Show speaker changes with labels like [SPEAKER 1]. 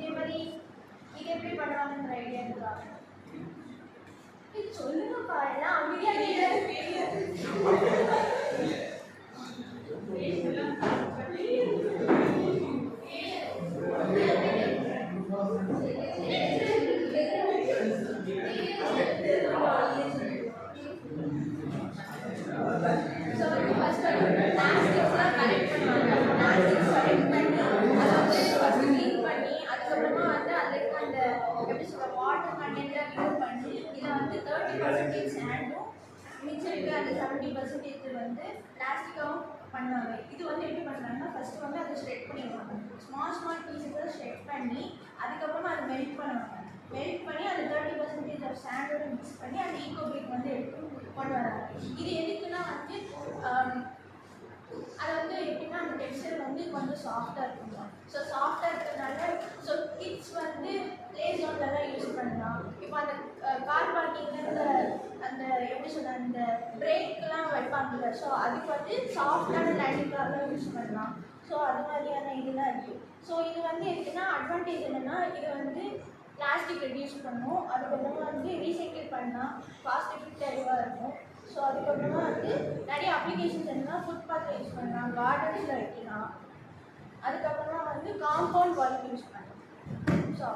[SPEAKER 1] இதே மாதிரி இது எப்படி பண்ணுவாங்கன்ற ஐடியா இருக்கா? சொல்லுங்கப்பா, எல்லாம் அமைதியாக வாட்டர் கண்டென்ட் ரிமூவ் பண்ணி இதில் வந்து 30% சாண்டும் மிச்சம் இருக்க அந்த 70% வந்து பிளாஸ்டிக்காகவும் பண்ணுவாங்க. இது வந்து எப்படி பண்ணுறாங்கன்னா ஃபஸ்ட்டு வந்து அதை ஷ்ரெட் பண்ணிடுவாங்க. ஸ்மால் பீஸஸை ஷ்ரெட் பண்ணி அதுக்கப்புறமா அதை மெல்ட் பண்ணுவாங்க. மெல்ட் பண்ணி அந்த 30% ஆஃப் சாண்டோட மிக்ஸ் பண்ணி அந்த ஈகோ பிரிக் வந்து எடுத்து கொண்டு வராங்க. இது எதுக்குன்னா வந்து அது வந்து எப்படின்னா அந்த டெக்ஸ்டர் வந்து கொஞ்சம் சாஃப்டாக இருக்கும். ஸோ சாஃப்டாக இருக்கிறதுனால ஸோ கிட்ஸ் வந்து ப்ளே ஜோன்லலாம் யூஸ் பண்ணலாம். இப்போ அந்த கார் பார்க்கிங்கில் அந்த எப்படி சொல்ல அந்த பிரேக்கெலாம் வைப்பாங்கல்ல, ஸோ அதுக்கு வந்து சாஃப்டான லேண்டிங்காக யூஸ் பண்ணலாம். ஸோ அது மாதிரியான இதெல்லாம் இருக்குது. ஸோ இது வந்து எதுக்குன்னா அட்வான்டேஜ் என்னென்னா இது வந்து பிளாஸ்டிக் ரெடியூஸ் பண்ணும். அதுக்கப்புறமா வந்து ரீசைக்கிள் பண்ணால் காஸ்ட் எஃபெக்டிவாக இருக்கும். ஸோ அதுக்கப்புறமா வந்து நிறைய அப்ளிகேஷன்ஸ் என்னன்னா ஃபுட்பாத்தில் யூஸ் பண்ணலாம், கார்டன்ஸில் வைக்கலாம், அதுக்கப்புறமா வந்து காம்பவுண்ட் வால் யூஸ் பண்ணலாம். ஸோ